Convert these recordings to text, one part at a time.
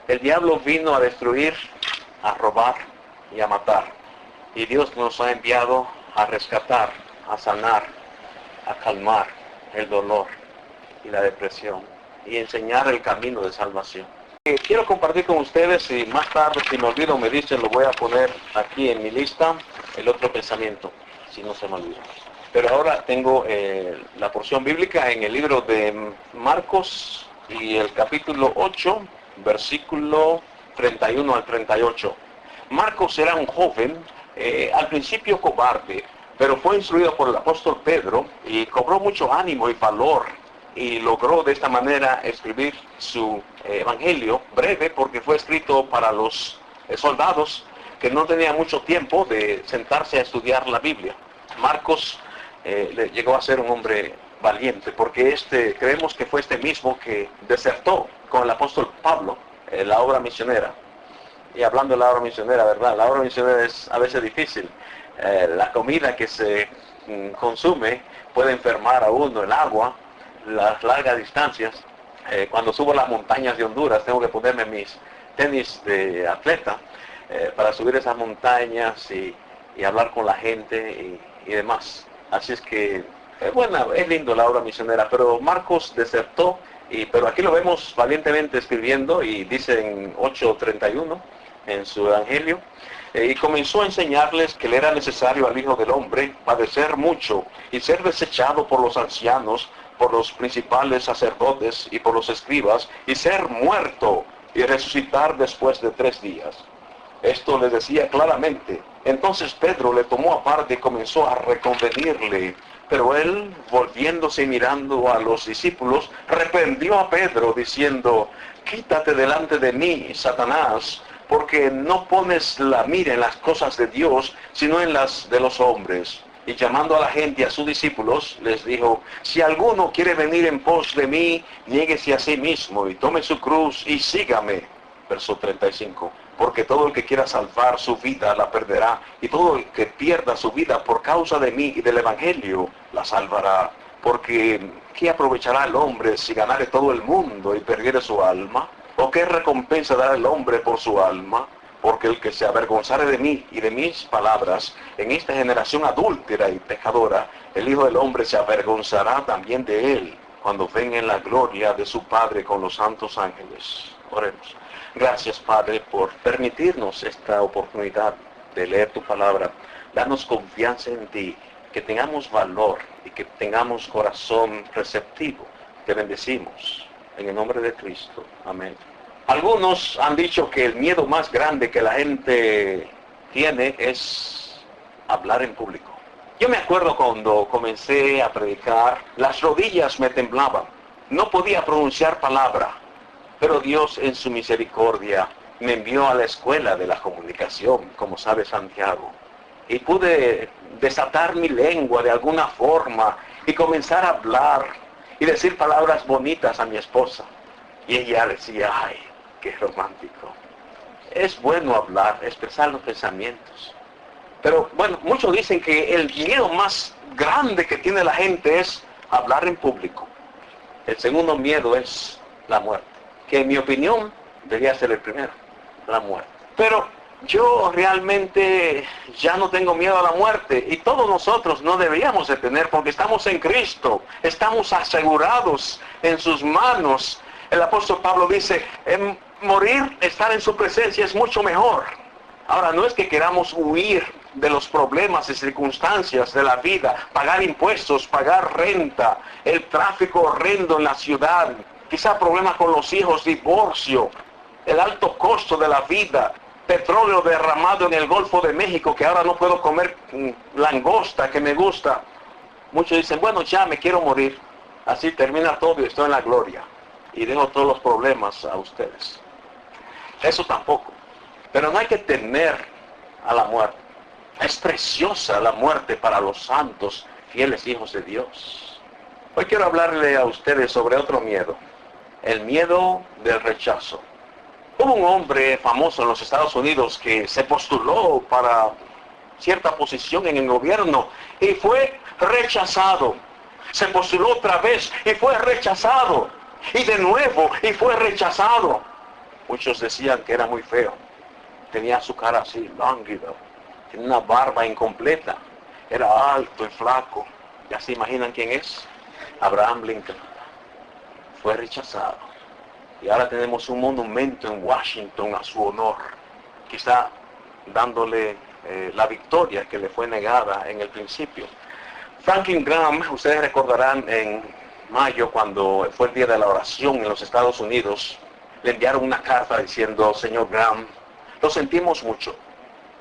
El diablo vino a destruir, a robar y a matar. Y Dios nos ha enviado a rescatar, a sanar, a calmar el dolor y la depresión y enseñar el camino de salvación. Quiero compartir con ustedes, y más tarde, si me olvido, me dicen, lo voy a poner aquí en mi lista, el otro pensamiento, si no se me olvida. Pero ahora tengo la porción bíblica en el libro de Marcos y el capítulo 8, versículo 31 al 38. Marcos era un joven, al principio cobarde, pero fue instruido por el apóstol Pedro y cobró mucho ánimo y valor y logró de esta manera escribir su evangelio breve, porque fue escrito para los soldados que no tenían mucho tiempo de sentarse a estudiar la Biblia. Marcos llegó a ser un hombre valiente, porque creemos que fue este mismo que desertó con el apóstol Pablo la obra misionera. Y hablando de la obra misionera, ¿verdad? La obra misionera es a veces difícil. La comida que se consume puede enfermar a uno, el agua, las largas distancias. Cuando subo las montañas de Honduras tengo que ponerme mis tenis de atleta para subir esas montañas y hablar con la gente y demás. Así es que, bueno, es lindo la obra misionera, pero Marcos desertó, pero aquí lo vemos valientemente escribiendo, y dice en 8:31 en su evangelio, y comenzó a enseñarles que le era necesario al Hijo del Hombre padecer mucho y ser desechado por los ancianos, por los principales sacerdotes y por los escribas, y ser muerto y resucitar después de 3 días. Esto le decía claramente. Entonces Pedro le tomó aparte y comenzó a reconvenirle. Pero él, volviéndose y mirando a los discípulos, reprendió a Pedro diciendo: quítate delante de mí, Satanás, porque no pones la mira en las cosas de Dios, sino en las de los hombres. Y llamando a la gente, a sus discípulos, les dijo: si alguno quiere venir en pos de mí, niéguese a sí mismo y tome su cruz y sígame. Verso 35. Porque todo el que quiera salvar su vida la perderá, y todo el que pierda su vida por causa de mí y del Evangelio la salvará. Porque ¿qué aprovechará el hombre si ganare todo el mundo y perdiere su alma? ¿O qué recompensa dará el hombre por su alma? Porque el que se avergonzare de mí y de mis palabras en esta generación adúltera y pecadora, el Hijo del Hombre se avergonzará también de él cuando venga en la gloria de su Padre con los santos ángeles. Oremos. Gracias, Padre, por permitirnos esta oportunidad de leer tu palabra. Danos confianza en ti, que tengamos valor y que tengamos corazón receptivo. Te bendecimos en el nombre de Cristo. Amén. Algunos han dicho que el miedo más grande que la gente tiene es hablar en público. Yo me acuerdo cuando comencé a predicar, las rodillas me temblaban. No podía pronunciar palabra. Pero Dios en su misericordia me envió a la escuela de la comunicación, como sabe Santiago. Y pude desatar mi lengua de alguna forma y comenzar a hablar y decir palabras bonitas a mi esposa. Y ella decía: ay, qué romántico. Es bueno hablar, expresar los pensamientos. Pero bueno, muchos dicen que el miedo más grande que tiene la gente es hablar en público. El segundo miedo es la muerte, que en mi opinión debería ser el primero, la muerte. Pero yo realmente ya no tengo miedo a la muerte, y todos nosotros no deberíamos de tener, porque estamos en Cristo, estamos asegurados en sus manos. El apóstol Pablo dice: morir, estar en su presencia es mucho mejor. Ahora, no es que queramos huir de los problemas y circunstancias de la vida, pagar impuestos, pagar renta, el tráfico horrendo en la ciudad, quizá problemas con los hijos, divorcio, el alto costo de la vida, petróleo derramado en el Golfo de México, que ahora no puedo comer langosta que me gusta. Muchos dicen: bueno, ya me quiero morir, así termina todo y estoy en la gloria y dejo todos los problemas a ustedes. Eso tampoco. Pero no hay que temer a la muerte. Es preciosa la muerte para los santos, fieles hijos de Dios. Hoy quiero hablarle a ustedes sobre otro miedo: el miedo del rechazo. Hubo un hombre famoso en los Estados Unidos que se postuló para cierta posición en el gobierno y fue rechazado. Se postuló otra vez y fue rechazado. Y de nuevo y fue rechazado. Muchos decían que era muy feo. Tenía su cara así, lánguida. Tenía una barba incompleta. Era alto y flaco. ¿Ya se imaginan quién es? Abraham Lincoln. Fue rechazado. Y ahora tenemos un monumento en Washington a su honor. Quizá dándole la victoria que le fue negada en el principio. Franklin Graham, ustedes recordarán en mayo, cuando fue el día de la oración en los Estados Unidos, le enviaron una carta diciendo: señor Graham, lo sentimos mucho,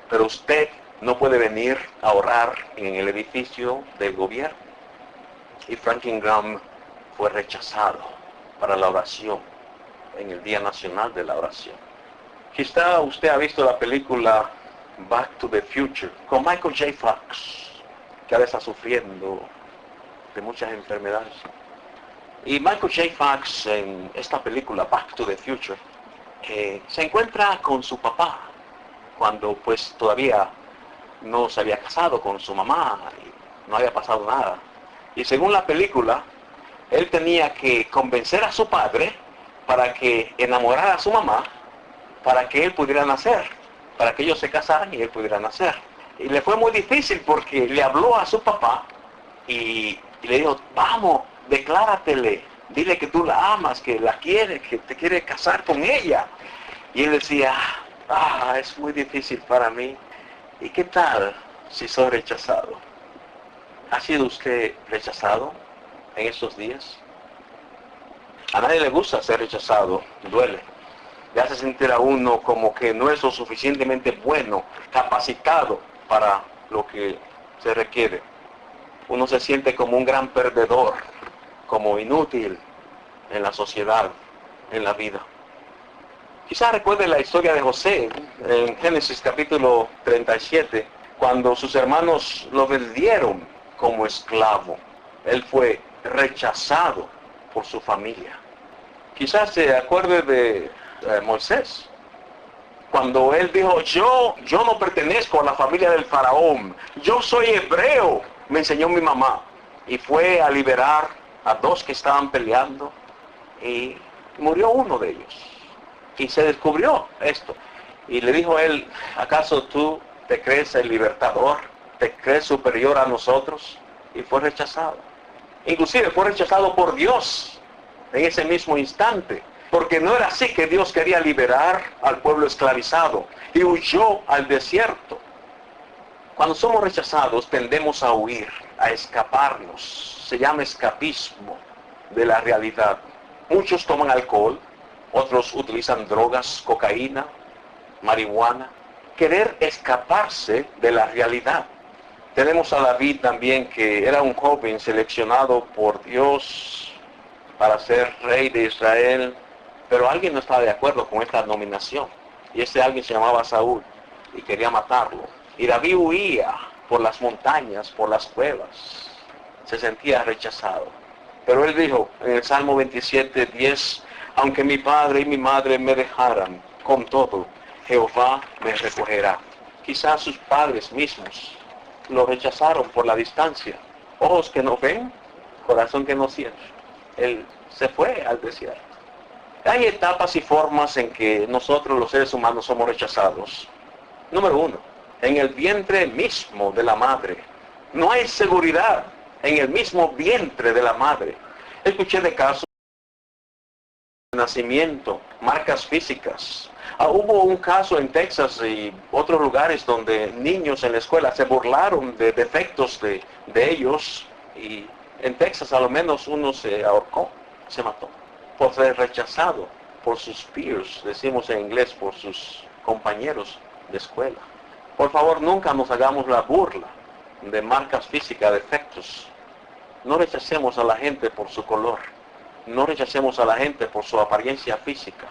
pero usted no puede venir a orar en el edificio del gobierno. Y Franklin Graham fue rechazado para la oración en el Día Nacional de la Oración. Quizá usted ha visto la película Back to the Future con Michael J. Fox, que ahora está sufriendo de muchas enfermedades. Y Michael J. Fox en esta película Back to the Future se encuentra con su papá cuando pues todavía no se había casado con su mamá y no había pasado nada. Y según la película, él tenía que convencer a su padre para que enamorara a su mamá, para que él pudiera nacer, para que ellos se casaran y él pudiera nacer. Y le fue muy difícil porque le habló a su papá y le dijo: vamos, decláratele, dile que tú la amas, que la quieres, que te quieres casar con ella. Y él decía: es muy difícil para mí. ¿Y qué tal si soy rechazado? ¿Ha sido usted rechazado en estos días? A nadie le gusta ser rechazado, duele. Le hace sentir a uno como que no es lo suficientemente bueno, capacitado para lo que se requiere. Uno se siente como un gran perdedor, como inútil en la sociedad, en la vida. Quizás recuerde la historia de José en Génesis capítulo 37, cuando sus hermanos lo vendieron como esclavo. Él fue rechazado por su familia. Quizás se acuerde de Moisés, cuando él dijo: yo no pertenezco a la familia del faraón, yo soy hebreo, me enseñó mi mamá. Y fue a liberar a dos que estaban peleando y murió uno de ellos. Y se descubrió esto. Y le dijo él: ¿acaso tú te crees el libertador? ¿Te crees superior a nosotros? Y fue rechazado. Inclusive fue rechazado por Dios en ese mismo instante. Porque no era así que Dios quería liberar al pueblo esclavizado. Y huyó al desierto. Cuando somos rechazados tendemos a huir, a escaparnos. Se llama escapismo de la realidad. Muchos toman alcohol, otros utilizan drogas, cocaína, marihuana. Querer escaparse de la realidad. Tenemos a David también, que era un joven seleccionado por Dios para ser rey de Israel. Pero alguien no estaba de acuerdo con esta nominación. Y ese alguien se llamaba Saúl y quería matarlo. Y David huía por las montañas, por las cuevas. Se sentía rechazado. Pero él dijo en el Salmo 27:10: aunque mi padre y mi madre me dejaran, con todo, Jehová me recogerá. Quizás sus padres mismos lo rechazaron por la distancia. Ojos que no ven, corazón que no siente. Él se fue al desierto. Hay etapas y formas en que nosotros los seres humanos somos rechazados. Número 1, en el vientre mismo de la madre. No hay seguridad en el mismo vientre de la madre. Escuché de casos de nacimiento, marcas físicas. Hubo un caso en Texas y otros lugares donde niños en la escuela se burlaron de defectos de ellos. Y en Texas a lo menos uno se ahorcó, se mató, por ser rechazado por sus peers, decimos en inglés, por sus compañeros de escuela. Por favor, nunca nos hagamos la burla de marcas físicas, defectos. No rechacemos a la gente por su color. No rechacemos a la gente por su apariencia física.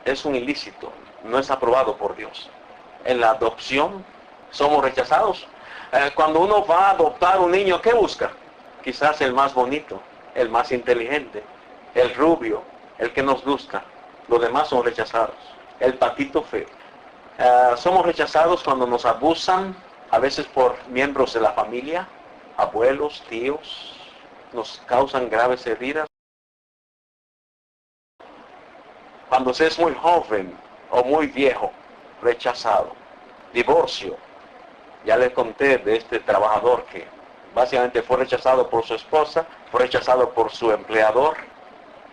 Es un ilícito, no es aprobado por Dios. En la adopción somos rechazados. Cuando uno va a adoptar un niño, ¿qué busca? Quizás el más bonito, el más inteligente, el rubio, el que nos gusta. Los demás son rechazados. El patito feo. Somos rechazados cuando nos abusan, a veces por miembros de la familia, abuelos, tíos, nos causan graves heridas. Cuando se es muy joven, o muy viejo, rechazado. Divorcio. Ya les conté de este trabajador que básicamente fue rechazado por su esposa, fue rechazado por su empleador,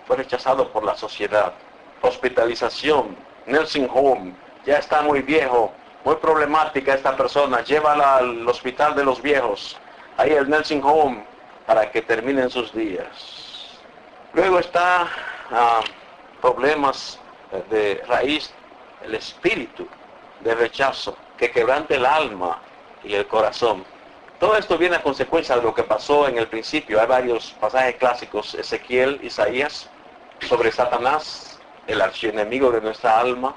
fue rechazado por la sociedad. Hospitalización, nursing home, ya está muy viejo, muy problemática esta persona, llévala al hospital de los viejos, ahí el nursing home, para que terminen sus días. Luego está problemas de raíz, el espíritu de rechazo, que quebrante el alma y el corazón. Todo esto viene a consecuencia de lo que pasó en el principio. Hay varios pasajes clásicos, Ezequiel, Isaías, sobre Satanás, el archienemigo de nuestra alma,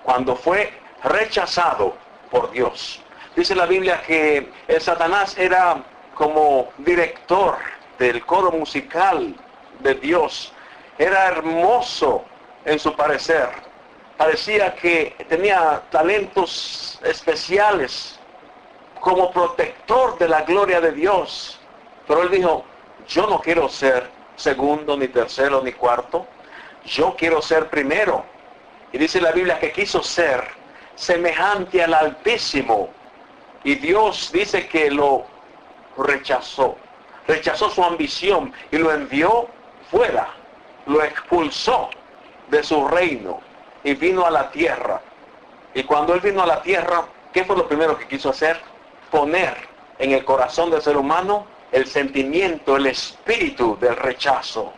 cuando fue rechazado por Dios. Dice la Biblia que el Satanás era como director del coro musical de Dios. Era hermoso en su parecer. Parecía que tenía talentos especiales como protector de la gloria de Dios. Pero él dijo, yo no quiero ser segundo, ni tercero, ni cuarto. Yo quiero ser primero. Y dice la Biblia que quiso ser semejante al Altísimo. Y Dios dice que lo rechazó. Rechazó su ambición y lo envió fuera. Lo expulsó de su reino y vino a la tierra. Y cuando él vino a la tierra, ¿qué fue lo primero que quiso hacer? Poner en el corazón del ser humano el sentimiento, el espíritu del rechazo.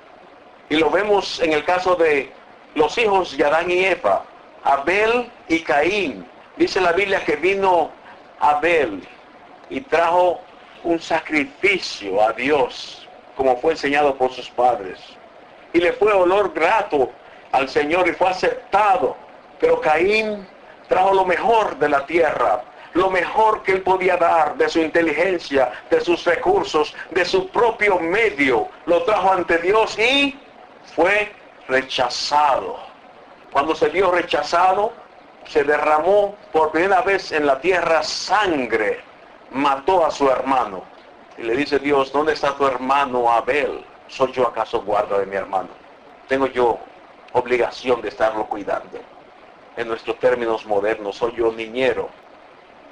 Y lo vemos en el caso de los hijos de Adán y Eva, Abel y Caín. Dice la Biblia que vino Abel y trajo un sacrificio a Dios, como fue enseñado por sus padres. Y le fue olor grato al Señor y fue aceptado. Pero Caín trajo lo mejor de la tierra, lo mejor que él podía dar de su inteligencia, de sus recursos, de su propio medio. Lo trajo ante Dios y fue rechazado. Cuando se vio rechazado, se derramó por primera vez en la tierra sangre. Mató a su hermano. Y le dice Dios, ¿dónde está tu hermano Abel? ¿Soy yo acaso guarda de mi hermano? Tengo yo obligación de estarlo cuidando. En nuestros términos modernos, soy yo niñero.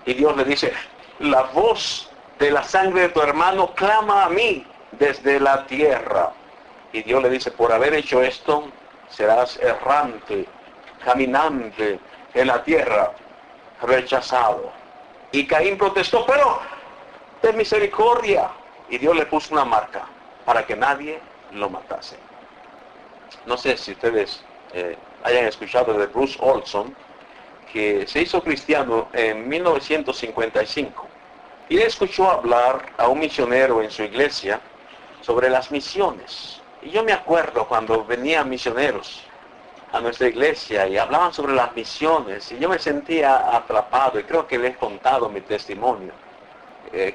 Y Dios le dice, la voz de la sangre de tu hermano clama a mí desde la tierra. Y Dios le dice, por haber hecho esto, serás errante, caminante en la tierra, rechazado. Y Caín protestó, pero ten misericordia. Y Dios le puso una marca para que nadie lo matase. No sé si ustedes hayan escuchado de Bruce Olson, que se hizo cristiano en 1955. Y él escuchó hablar a un misionero en su iglesia sobre las misiones. Y yo me acuerdo cuando venían misioneros a nuestra iglesia y hablaban sobre las misiones, y yo me sentía atrapado, y creo que les he contado mi testimonio.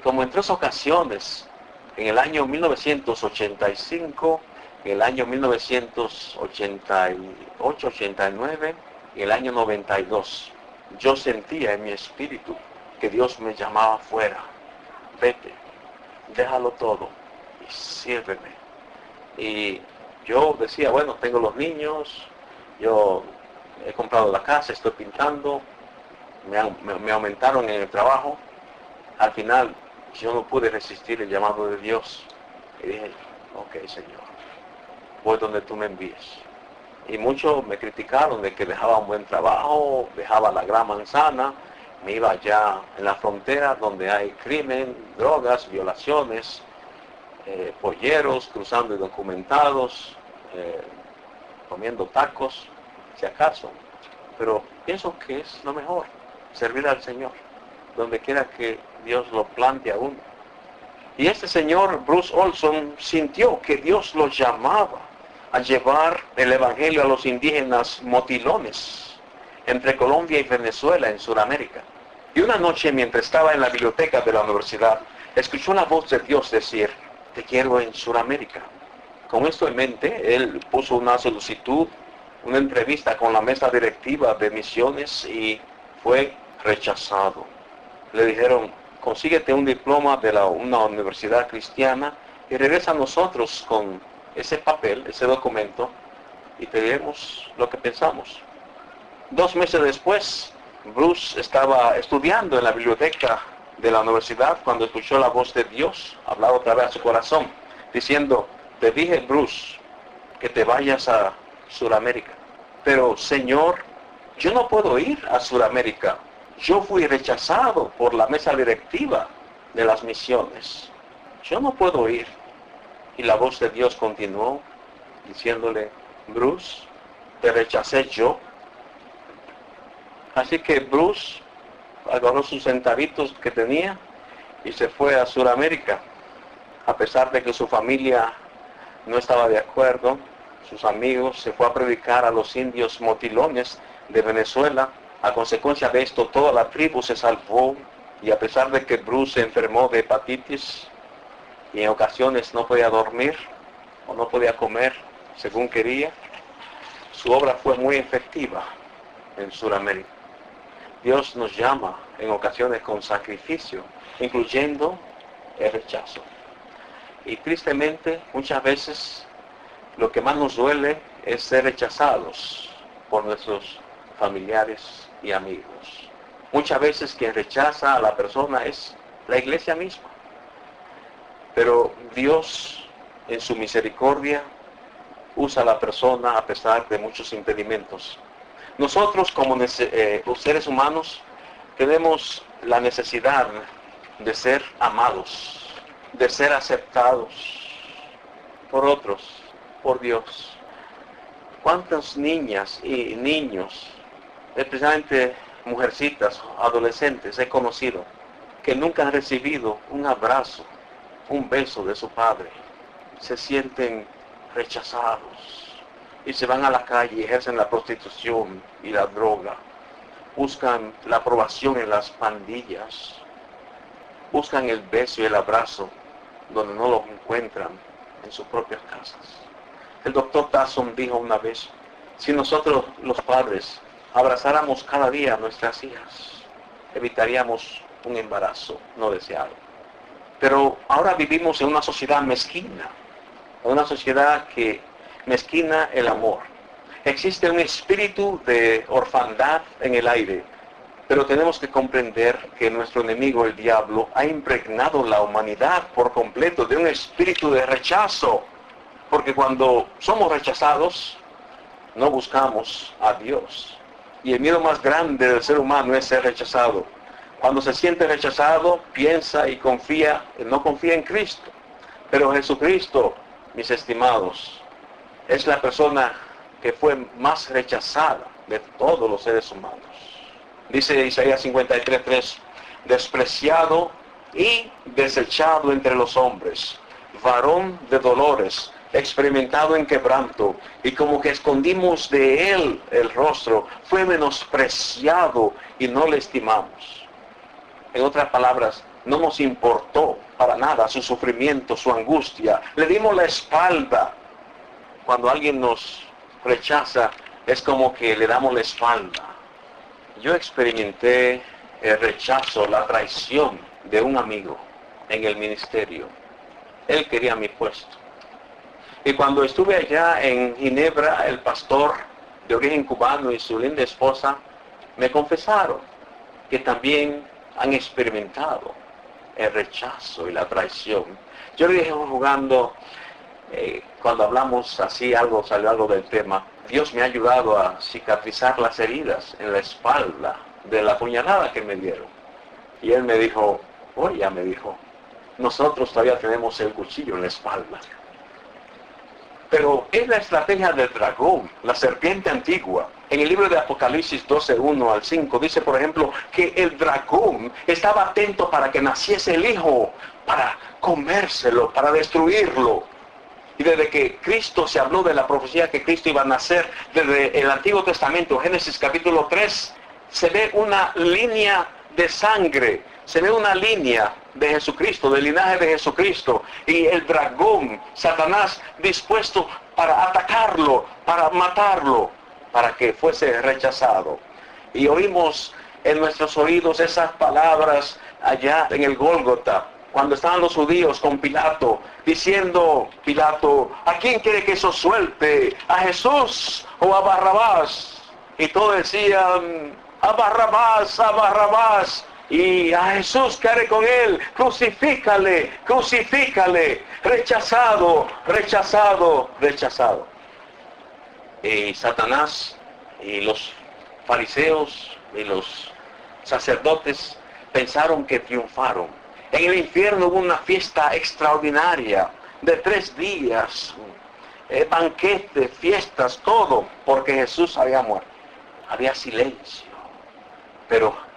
Como en 3 ocasiones, en el año 1985, en el año 1988, 89, y el año 92, yo sentía en mi espíritu que Dios me llamaba fuera. Vete, déjalo todo y sírveme. Y yo decía, bueno, tengo los niños, yo he comprado la casa, estoy pintando, me aumentaron en el trabajo. Al final yo no pude resistir el llamado de Dios. Y dije, ok, Señor, voy donde tú me envíes. Y muchos me criticaron de que dejaba un buen trabajo, dejaba la Gran Manzana, me iba allá en la frontera donde hay crimen, drogas, violaciones, polleros cruzando indocumentados, comiendo tacos, si acaso. Pero pienso que es lo mejor, servir al Señor, donde quiera que Dios lo plante a uno. Y este señor Bruce Olson sintió que Dios lo llamaba a llevar el evangelio a los indígenas motilones entre Colombia y Venezuela en Sudamérica. Y una noche, mientras estaba en la biblioteca de la universidad, escuchó la voz de Dios decir, te quiero en Sudamérica. Con esto en mente, él puso una solicitud, una entrevista con la mesa directiva de misiones y fue rechazado. Le dijeron, consíguete un diploma de una universidad cristiana y regresa a nosotros con ese papel, ese documento, y te diremos lo que pensamos. 2 meses después, Bruce estaba estudiando en la biblioteca de la universidad cuando escuchó la voz de Dios hablar otra vez a su corazón, diciendo, te dije, Bruce, que te vayas a Sudamérica. Pero, Señor, yo no puedo ir a Sudamérica. Yo fui rechazado por la mesa directiva de las misiones. Yo no puedo ir. Y la voz de Dios continuó diciéndole, Bruce, te rechacé yo. Así que Bruce agarró sus centavitos que tenía y se fue a Sudamérica. A pesar de que su familia no estaba de acuerdo, sus amigos, se fue a predicar a los indios motilones de Venezuela. A consecuencia de esto, toda la tribu se salvó, y a pesar de que Bruce se enfermó de hepatitis y en ocasiones no podía dormir o no podía comer según quería, su obra fue muy efectiva en Sudamérica. Dios nos llama en ocasiones con sacrificio, incluyendo el rechazo. Y tristemente, muchas veces, lo que más nos duele es ser rechazados por nuestros familiares y amigos. Muchas veces quien rechaza a la persona es la iglesia misma. Pero Dios, en su misericordia, usa a la persona a pesar de muchos impedimentos. Nosotros como seres humanos tenemos la necesidad de ser amados, de ser aceptados por otros, por Dios. ¿Cuántas niñas y niños, especialmente mujercitas, adolescentes, he conocido que nunca han recibido un abrazo, un beso de su padre? Se sienten rechazados y se van a la calle, ejercen la prostitución y la droga, buscan la aprobación en las pandillas, buscan el beso y el abrazo donde no lo encuentran en sus propias casas. El doctor Tasson dijo una vez, si nosotros los padres abrazáramos cada día a nuestras hijas, evitaríamos un embarazo no deseado. Pero ahora vivimos en una sociedad mezquina, en una sociedad que mezquina el amor. Existe un espíritu de orfandad en el aire, pero tenemos que comprender que nuestro enemigo, el diablo, ha impregnado la humanidad por completo de un espíritu de rechazo, porque cuando somos rechazados, no buscamos a Dios. Y el miedo más grande del ser humano es ser rechazado. Cuando se siente rechazado, piensa y no confía en Cristo. Pero Jesucristo, mis estimados, es la persona que fue más rechazada de todos los seres humanos. Dice Isaías 53:3, despreciado y desechado entre los hombres, varón de dolores, experimentado en quebranto, y como que escondimos de él el rostro, fue menospreciado y no le estimamos. En otras palabras, no nos importó para nada su sufrimiento, su angustia, le dimos la espalda. Cuando alguien nos rechaza, es como que le damos la espalda. Yo experimenté el rechazo, la traición de un amigo en el ministerio. Él quería mi puesto. Y cuando estuve allá en Ginebra, el pastor de origen cubano y su linda esposa me confesaron que también han experimentado el rechazo y la traición. Yo le dije jugando, cuando hablamos así, salió algo del tema, Dios me ha ayudado a cicatrizar las heridas en la espalda de la puñalada que me dieron. Y él me dijo, nosotros todavía tenemos el cuchillo en la espalda. Pero es la estrategia del dragón, la serpiente antigua. En el libro de Apocalipsis 12:1-5 dice, por ejemplo, que el dragón estaba atento para que naciese el hijo, para comérselo, para destruirlo. Y desde que Cristo se habló de la profecía que Cristo iba a nacer, desde el Antiguo Testamento, Génesis capítulo 3, se ve una línea de sangre, se ve una línea de Jesucristo, del linaje de Jesucristo, y el dragón, Satanás, dispuesto para atacarlo, para matarlo, para que fuese rechazado. Y oímos en nuestros oídos esas palabras allá en el Gólgota, cuando estaban los judíos con Pilato, diciendo, Pilato, ¿a quién quiere que eso suelte? ¿A Jesús o a Barrabás? y todos decían, a Barrabás, a Barrabás. Y a Jesús cargue con él, crucifícale, crucifícale, rechazado, rechazado, rechazado. Y Satanás y los fariseos y los sacerdotes pensaron que triunfaron. En el infierno hubo una fiesta extraordinaria de 3 días, banquete, fiestas, todo, porque Jesús había muerto. Había silencio, pero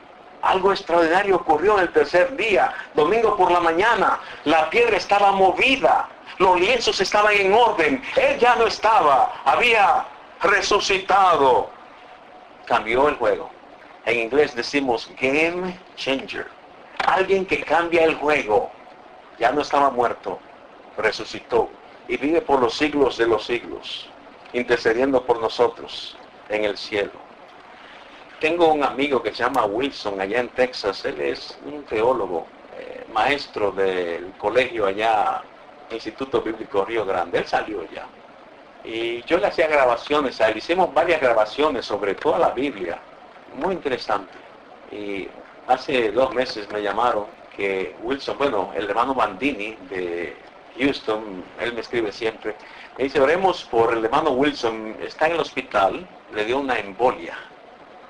algo extraordinario ocurrió en el 3er día, domingo por la mañana. La piedra estaba movida, los lienzos estaban en orden, él ya no estaba, había resucitado. Cambió el juego. En inglés decimos game changer. Alguien que cambia el juego. Ya no estaba muerto, resucitó y vive por los siglos de los siglos, intercediendo por nosotros en el cielo. Tengo un amigo que se llama Wilson allá en Texas. Él es un teólogo, maestro del colegio allá, Instituto Bíblico Río Grande. Él salió ya. Y yo le hacía grabaciones a él. Hicimos varias grabaciones sobre toda la Biblia. Muy interesante. Y hace 2 meses me llamaron que Wilson, bueno, el hermano Bandini de Houston, él me escribe siempre. Me dice, oremos por el hermano Wilson. Está en el hospital, le dio una embolia.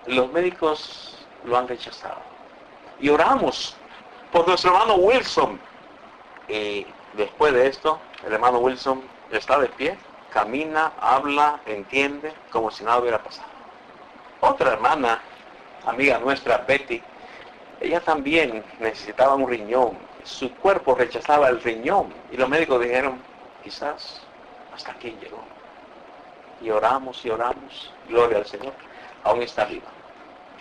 Los médicos lo han rechazado. Y oramos por nuestro hermano Wilson. Y después de esto, el hermano Wilson está de pie, camina, habla, entiende, como si nada hubiera pasado. Otra hermana, amiga nuestra, Betty, ella también necesitaba un riñón. Su cuerpo rechazaba el riñón. Y los médicos dijeron, quizás hasta aquí llegó. Y oramos, gloria al Señor. Aún está viva.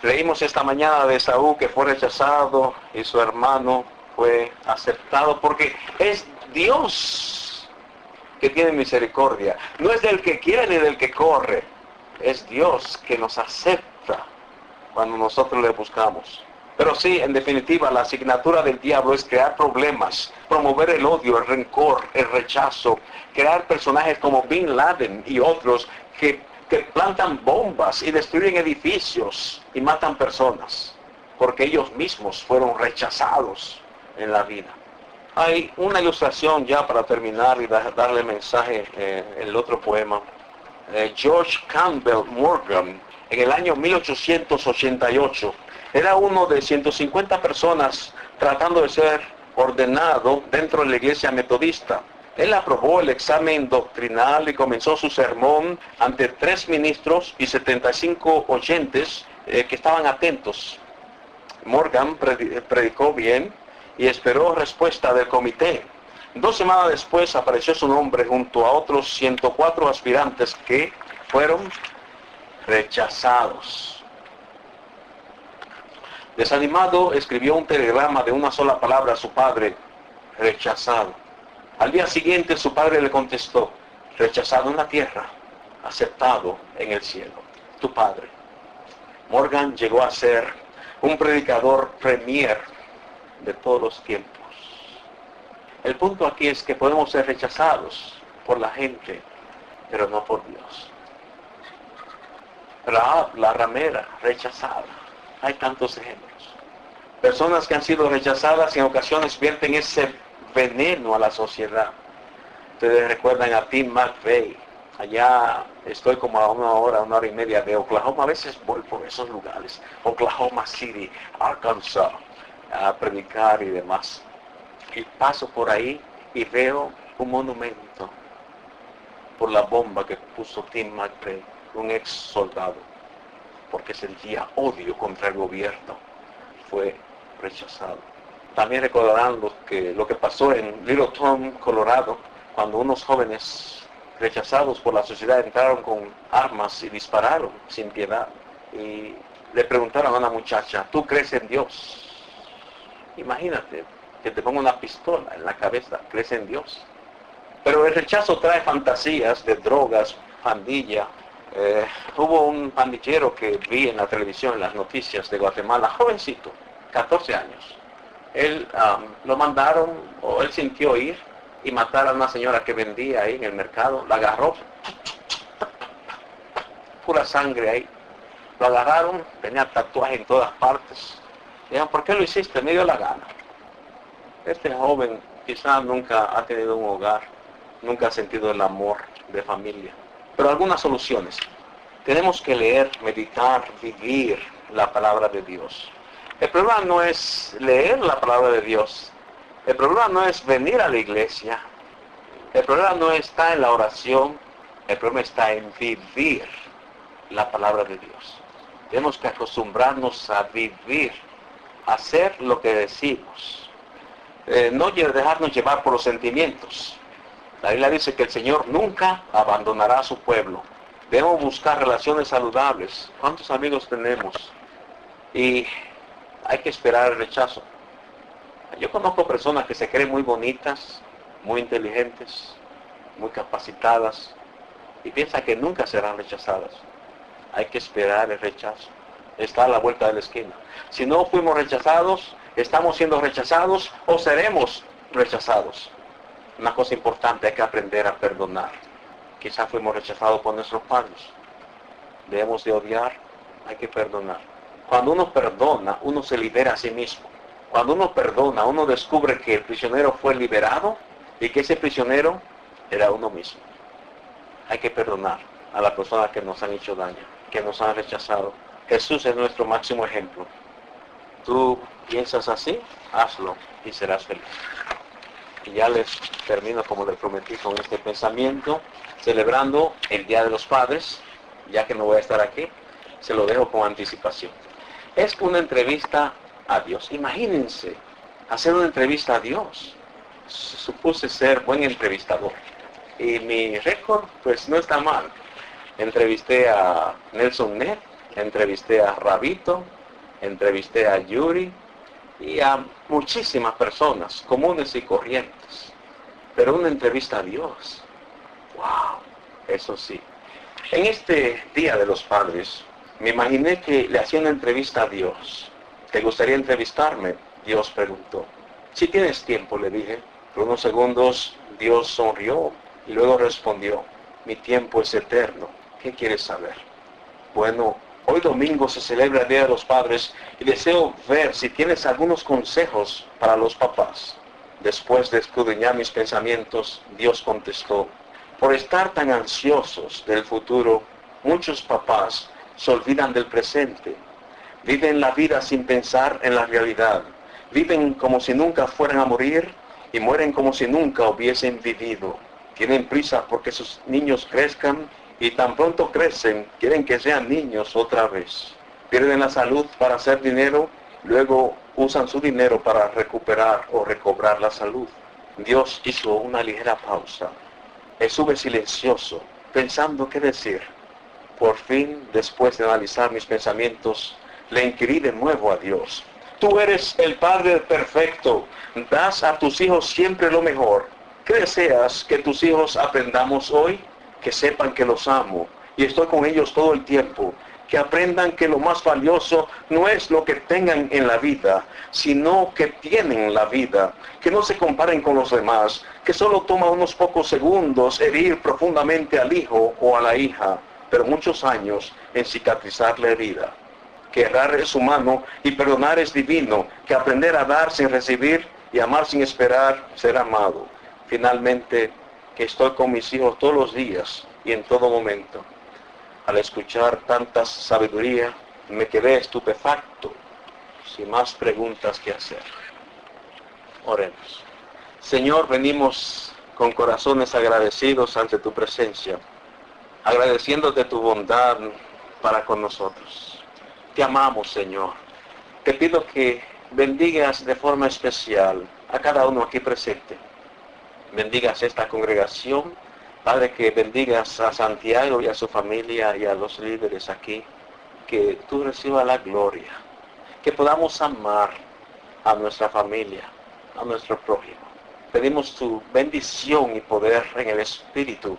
Leímos esta mañana de Esaú que fue rechazado y su hermano fue aceptado, porque es Dios que tiene misericordia. No es del que quiere ni del que corre. Es Dios que nos acepta cuando nosotros le buscamos. Pero sí, en definitiva, la asignatura del diablo es crear problemas, promover el odio, el rencor, el rechazo, crear personajes como Bin Laden y otros que plantan bombas y destruyen edificios y matan personas, porque ellos mismos fueron rechazados en la vida. Hay una ilustración ya para terminar y darle mensaje, el otro poema. George Campbell Morgan, en el año 1888, era uno de 150 personas tratando de ser ordenado dentro de la iglesia metodista. Él aprobó el examen doctrinal y comenzó su sermón ante 3 ministros y 75 oyentes que estaban atentos. Morgan predicó bien y esperó respuesta del comité. 2 semanas después apareció su nombre junto a otros 104 aspirantes que fueron rechazados. Desanimado, escribió un telegrama de una sola palabra a su padre: rechazado. Al día siguiente su padre le contestó: rechazado en la tierra, aceptado en el cielo. Tu padre. Morgan llegó a ser un predicador premier de todos los tiempos. El punto aquí es que podemos ser rechazados por la gente, pero no por Dios. Rahab, la ramera, rechazada. Hay tantos ejemplos. Personas que han sido rechazadas y en ocasiones vierten ese veneno a la sociedad. Ustedes recuerdan a Tim McVeigh. Allá estoy como a 1 hora, 1 hora y media de Oklahoma. A veces voy por esos lugares. Oklahoma City, Arkansas, a predicar y demás. Y paso por ahí y veo un monumento por la bomba que puso Tim McVeigh, un ex soldado, porque sentía odio contra el gobierno. Fue rechazado. También recordarán lo que pasó en Littleton, Colorado, cuando unos jóvenes rechazados por la sociedad entraron con armas y dispararon sin piedad. Y le preguntaron a una muchacha: ¿tú crees en Dios? Imagínate que te ponga una pistola en la cabeza. ¿Crees en Dios? Pero el rechazo trae fantasías de drogas, pandilla. Hubo un pandillero que vi en la televisión, en las noticias de Guatemala, jovencito, 14 años. Él lo mandaron, o él sintió ir y matar a una señora que vendía ahí en el mercado. La agarró, pura sangre ahí. Lo agarraron, tenía tatuaje en todas partes. Dijeron, ¿por qué lo hiciste? Me dio la gana. Este joven quizás nunca ha tenido un hogar, nunca ha sentido el amor de familia. Pero algunas soluciones. Tenemos que leer, meditar, vivir la palabra de Dios. El problema no es leer la palabra de Dios. El problema no es venir a la iglesia. El problema no está en la oración. El problema está en vivir la palabra de Dios. Tenemos que acostumbrarnos a vivir, a hacer lo que decimos. No dejarnos llevar por los sentimientos. La Biblia dice que el Señor nunca abandonará a su pueblo. Debemos buscar relaciones saludables. ¿Cuántos amigos tenemos? Y hay que esperar el rechazo. Yo conozco personas que se creen muy bonitas, muy inteligentes, muy capacitadas y piensan que nunca serán rechazadas. Hay que esperar el rechazo. Está a la vuelta de la esquina. Si no fuimos rechazados, estamos siendo rechazados o seremos rechazados. Una cosa importante, hay que aprender a perdonar. Quizás fuimos rechazados por nuestros padres. Debemos de odiar, hay que perdonar. Cuando uno perdona, uno se libera a sí mismo. Cuando uno perdona, uno descubre que el prisionero fue liberado y que ese prisionero era uno mismo. Hay que perdonar a las personas que nos han hecho daño, que nos han rechazado. Jesús es nuestro máximo ejemplo. Tú piensas así, hazlo y serás feliz. Y ya les termino como les prometí con este pensamiento, celebrando el Día de los Padres, ya que no voy a estar aquí, se lo dejo con anticipación. Es una entrevista a Dios. Imagínense, hacer una entrevista a Dios. Supuse ser buen entrevistador. Y mi récord, pues no está mal. Entrevisté a Nelson Ned, entrevisté a Rabito, entrevisté a Yuri y a muchísimas personas, comunes y corrientes. Pero una entrevista a Dios. ¡Wow! Eso sí. En este Día de los Padres, me imaginé que le hacía una entrevista a Dios. ¿Te gustaría entrevistarme? Dios preguntó. Si tienes tiempo, le dije. Por unos segundos, Dios sonrió y luego respondió, mi tiempo es eterno. ¿Qué quieres saber? Bueno, hoy domingo se celebra el Día de los Padres y deseo ver si tienes algunos consejos para los papás. Después de escudriñar mis pensamientos, Dios contestó, por estar tan ansiosos del futuro, muchos papás se olvidan del presente. Viven la vida sin pensar en la realidad. Viven como si nunca fueran a morir y mueren como si nunca hubiesen vivido. Tienen prisa porque sus niños crezcan y tan pronto crecen, quieren que sean niños otra vez. Pierden la salud para hacer dinero, luego usan su dinero para recuperar o recobrar la salud. Dios hizo una ligera pausa. Estuve silencioso, pensando qué decir. Por fin, después de analizar mis pensamientos, le inquirí de nuevo a Dios. Tú eres el Padre perfecto. Das a tus hijos siempre lo mejor. ¿Qué deseas que tus hijos aprendamos hoy? Que sepan que los amo y estoy con ellos todo el tiempo. Que aprendan que lo más valioso no es lo que tengan en la vida, sino que tienen la vida. Que no se comparen con los demás, que solo toma unos pocos segundos herir profundamente al hijo o a la hija, pero muchos años en cicatrizar la herida. Que errar es humano y perdonar es divino, que aprender a dar sin recibir y amar sin esperar ser amado. Finalmente, que estoy con mis hijos todos los días y en todo momento. Al escuchar tanta sabiduría, me quedé estupefacto, sin más preguntas que hacer. Oremos. Señor, venimos con corazones agradecidos ante tu presencia, agradeciéndote tu bondad para con nosotros. Te amamos, Señor. Te pido que bendigas de forma especial a cada uno aquí presente. Bendigas esta congregación. Padre, que bendigas a Santiago y a su familia y a los líderes aquí. Que tú recibas la gloria. Que podamos amar a nuestra familia, a nuestro prójimo. Pedimos tu bendición y poder en el Espíritu